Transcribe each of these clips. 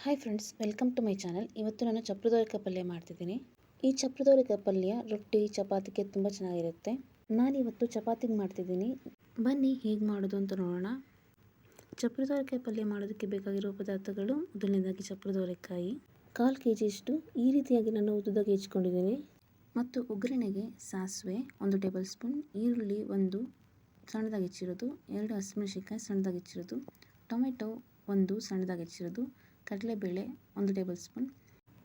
Hi friends, welcome to my channel. ಇವತ್ತು ನಾನು ಚಪ್ರದವರೆಕಾಯಿ ಪಲ್ಯ ಮಾಡ್ತಿದ್ದೀನಿ. ಈ ಚಪ್ರದವರೆಕಾಯಿ ಪಲ್ಯ ರೊಟ್ಟಿ ಚಪಾತಿಗೆ ತುಂಬ ಚೆನ್ನಾಗಿರುತ್ತೆ. ನಾನಿವತ್ತು ಚಪಾತಿಗೆ ಮಾಡ್ತಿದ್ದೀನಿ. ಬನ್ನಿ ಹೇಗೆ ಮಾಡೋದು ಅಂತ ನೋಡೋಣ. ಚಪ್ರದವರೆಕಾಯಿ ಪಲ್ಯ ಮಾಡೋದಕ್ಕೆ ಬೇಕಾಗಿರೋ ಪದಾರ್ಥಗಳು: ಮೊದಲನೇದಾಗಿ ಚಪ್ರದವರೆಕಾಯಿ 1/4 kg ಈ ರೀತಿಯಾಗಿ ನಾನು ಉದ್ದುದಾಗಿ ಹೆಚ್ಕೊಂಡಿದ್ದೀನಿ. ಮತ್ತು ಒಗ್ಗರಣೆಗೆ ಸಾಸಿವೆ 1 ಟೇಬಲ್ ಸ್ಪೂನ್, ಈರುಳ್ಳಿ 1 ಸಣ್ಣದಾಗಿ ಹೆಚ್ಚಿರೋದು, 2 ಹಸಿಮೆಣಸಿನಕಾಯಿ ಸಣ್ಣದಾಗಿ ಹೆಚ್ಚಿರೋದು, ಟೊಮೆಟೊ 1 ಸಣ್ಣದಾಗಿ ಹೆಚ್ಚಿರೋದು, ಕಡಲೆಬೇಳೆ 1 ಟೇಬಲ್ ಸ್ಪೂನ್,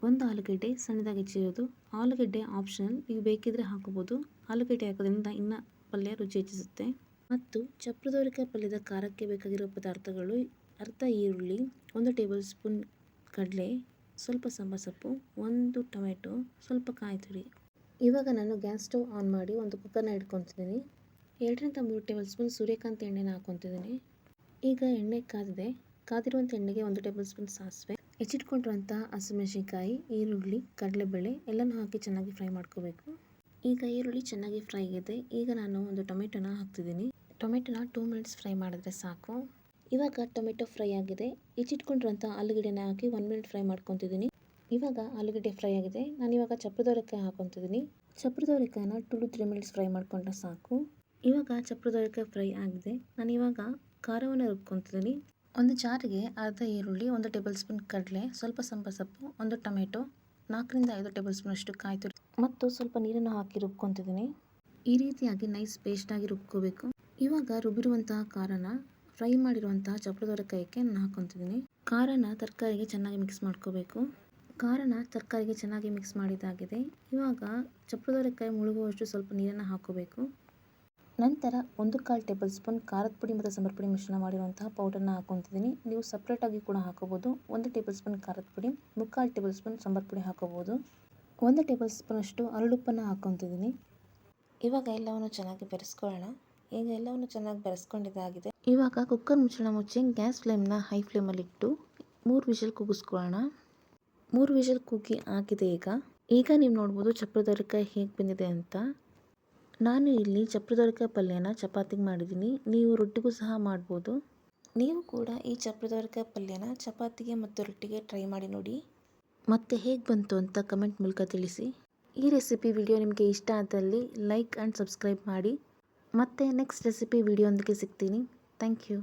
1 ಆಲೂಗಡ್ಡೆ ಸಣ್ಣದಾಗಿ ಹೆಚ್ಚಿರೋದು. ಆಲೂಗಡ್ಡೆ ಆಪ್ಷನಲ್, ನೀವು ಬೇಕಿದ್ರೆ ಹಾಕೋಬೋದು. ಆಲೂಗಡ್ಡೆ ಹಾಕೋದ್ರಿಂದ ಇನ್ನು ಪಲ್ಯ ರುಚಿ ಹೆಚ್ಚಿಸುತ್ತೆ. ಮತ್ತು ಚಪ್ರದವರೆಕಾಯಿ ಪಲ್ಯದ ಖಾರಕ್ಕೆ ಬೇಕಾಗಿರೋ ಪದಾರ್ಥಗಳು: ಅರ್ಧ ಈರುಳ್ಳಿ, 1 ಟೇಬಲ್ ಸ್ಪೂನ್ ಕಡಲೆ, ಸ್ವಲ್ಪ ಸಾಂಬಾರು ಸೊಪ್ಪು, 1 ಟೊಮೆಟೊ, ಸ್ವಲ್ಪ ಕಾಯಿ ತುರಿ. ಇವಾಗ ನಾನು ಗ್ಯಾಸ್ ಸ್ಟವ್ ಆನ್ ಮಾಡಿ ಒಂದು ಕುಕ್ಕರ್ನ ಇಟ್ಕೊತಿದ್ದೀನಿ. 2 ರಿಂದ 3 ಟೇಬಲ್ ಸ್ಪೂನ್ ಸೂರ್ಯಕಾಂತಿ ಎಣ್ಣೆನ ಹಾಕ್ಕೊತಿದ್ದೀನಿ. ಈಗ ಎಣ್ಣೆ ಕಾದಿರುವಂಥ ಎಣ್ಣೆಗೆ 1 ಟೇಬಲ್ ಸ್ಪೂನ್ ಸಾಸಿವೆ, ಹೆಚ್ಚಿಟ್ಕೊಂಡಿರುವಂಥ ಹಸಿಮೆಣಸಿನಕಾಯಿ, ಈರುಳ್ಳಿ, ಕಡಲೆಬೇಳೆ ಎಲ್ಲನೂ ಹಾಕಿ ಚೆನ್ನಾಗಿ ಫ್ರೈ ಮಾಡ್ಕೋಬೇಕು. ಈಗ ಈರುಳ್ಳಿ ಚೆನ್ನಾಗಿ ಫ್ರೈ ಆಗಿದೆ. ಈಗ ನಾನು ಒಂದು ಟೊಮೆಟೊನ ಹಾಕ್ತಿದ್ದೀನಿ. ಟೊಮೆಟೊನ 2 ಮಿನಿಟ್ಸ್ ಫ್ರೈ ಮಾಡಿದ್ರೆ ಸಾಕು. ಇವಾಗ ಟೊಮೆಟೊ ಫ್ರೈ ಆಗಿದೆ. ಹೆಚ್ಚಿಟ್ಕೊಂಡಿರುವಂಥ ಆಲೂಗಡ್ಡೆನ ಹಾಕಿ 1 ಮಿನಿಟ್ ಫ್ರೈ ಮಾಡ್ಕೊತಿದ್ದೀನಿ. ಇವಾಗ ಆಲೂಗಡ್ಡೆ ಫ್ರೈ ಆಗಿದೆ. ನಾನಿವಾಗ ಚಪ್ರದವರೆಕಾಯಿ ಹಾಕ್ಕೊತಿದ್ದೀನಿ. ಚಪ್ರದವರೆಕಾಯಿನ 2 to 3 ಮಿನಿಟ್ಸ್ ಫ್ರೈ ಮಾಡ್ಕೊಂಡ್ರೆ ಸಾಕು. ಇವಾಗ ಚಪ್ರದವರೆಕಾಯಿ ಫ್ರೈ ಆಗಿದೆ. ನಾನಿವಾಗ ಖಾರವನ್ನು ರುಬ್ಕೊತಿದ್ದೀನಿ. ಒಂದು ಜಾರಿಗೆ ಅರ್ಧ ಈರುಳ್ಳಿ, 1 ಟೇಬಲ್ ಸ್ಪೂನ್ ಕಡಲೆ, ಸ್ವಲ್ಪ ಸಾಂಬಾರು ಸೊಪ್ಪು, 1 ಟೊಮೆಟೊ, 4 ರಿಂದ 5 ಟೇಬಲ್ ಸ್ಪೂನ್ ಅಷ್ಟು ಕಾಯಿ ತುರಿ ಮತ್ತು ಸ್ವಲ್ಪ ನೀರನ್ನು ಹಾಕಿ ರುಬ್ಕೊತಿದ್ದೀನಿ. ಈ ರೀತಿಯಾಗಿ ನೈಸ್ ಪೇಸ್ಟಾಗಿ ರುಬ್ಕೋಬೇಕು. ಇವಾಗ ರುಬ್ಬಿರುವಂತಹ ಖಾರನ ಫ್ರೈ ಮಾಡಿರುವಂತಹ ಚಪ್ರದವರೆಕಾಯಿಗೆ ನಾನು ಹಾಕ್ಕೊತಿದ್ದೀನಿ. ಖಾರನ ತರಕಾರಿಗೆ ಚೆನ್ನಾಗಿ ಮಿಕ್ಸ್ ಮಾಡ್ಕೋಬೇಕು. ಖಾರನ ತರಕಾರಿಗೆ ಚೆನ್ನಾಗಿ ಮಿಕ್ಸ್ ಮಾಡಿದ್ದಾಗಿದೆ. ಇವಾಗ ಚಪ್ರದವರೆಕಾಯಿ ಮುಳುಗುವಷ್ಟು ಸ್ವಲ್ಪ ನೀರನ್ನು ಹಾಕೋಬೇಕು. ನಂತರ 1/4 ಟೇಬಲ್ ಸ್ಪೂನ್ ಖಾರದ ಪುಡಿ ಮತ್ತು ಸಾಂಬಾರು ಪುಡಿ ಮಿಶ್ರಣ ಮಾಡಿರುವಂತಹ ಪೌಡರ್ನ ಹಾಕ್ಕೊತಿದ್ದೀನಿ. ನೀವು ಸಪ್ರೇಟಾಗಿ ಕೂಡ ಹಾಕೋಬೋದು. 1 ಟೇಬಲ್ ಸ್ಪೂನ್ ಖಾರದ ಪುಡಿ, 3/4 ಟೇಬಲ್ ಸ್ಪೂನ್ ಸಾಂಬಾರು ಪುಡಿ ಹಾಕೋಬೋದು. 1 ಟೇಬಲ್ ಸ್ಪೂನ್ ಅಷ್ಟು ಅರಳುಪ್ಪನ್ನು ಹಾಕ್ಕೊತಿದ್ದೀನಿ. ಇವಾಗ ಎಲ್ಲವನ್ನು ಚೆನ್ನಾಗಿ ಬೆರೆಸ್ಕೊಳ್ಳೋಣ. ಈಗ ಎಲ್ಲವನ್ನು ಚೆನ್ನಾಗಿ ಬೆರೆಸ್ಕೊಂಡಿದ್ದಾಗಿದೆ. ಇವಾಗ ಕುಕ್ಕರ್ ಮುಚ್ಚಳ ಮುಚ್ಚಿ ಗ್ಯಾಸ್ ಫ್ಲೇಮ್ನ ಹೈ ಫ್ಲೇಮಲ್ಲಿಟ್ಟು 3 ವಿಷಲ್ ಕೂಗಿಸ್ಕೊಳ್ಳೋಣ. 3 ವಿಷಲ್ ಕೂಗಿ ಆಗಿದೆ. ಈಗ ನೀವು ನೋಡ್ಬೋದು ಚಪ್ರದವರೆಕಾಯಿ ಹೇಗೆ ಬಂದಿದೆ ಅಂತ. ನಾನು ಇಲ್ಲಿ ಚಪ್ರದವರೆಕಾಯಿ ಪಲ್ಯನ ಚಪಾತಿಗೆ ಮಾಡಿದ್ದೀನಿ. ನೀವು ರೊಟ್ಟಿಗೂ ಸಹ ಮಾಡ್ಬೋದು. ನೀವು ಕೂಡ ಈ ಚಪ್ರದವರೆಕಾಯಿ ಪಲ್ಯನ ಚಪಾತಿಗೆ ಮತ್ತು ರೊಟ್ಟಿಗೆ ಟ್ರೈ ಮಾಡಿ ನೋಡಿ. ಮತ್ತೆ ಹೇಗೆ ಬಂತು ಅಂತ ಕಮೆಂಟ್ ಮೂಲಕ ತಿಳಿಸಿ. ಈ ರೆಸಿಪಿ ವಿಡಿಯೋ ನಿಮಗೆ ಇಷ್ಟ ಆದಲ್ಲಿ ಲೈಕ್ ಆ್ಯಂಡ್ ಸಬ್ಸ್ಕ್ರೈಬ್ ಮಾಡಿ. ಮತ್ತೆ ನೆಕ್ಸ್ಟ್ ರೆಸಿಪಿ ವಿಡಿಯೋ ಒಂದಿಗೆ ಸಿಗ್ತೀನಿ. Thank you.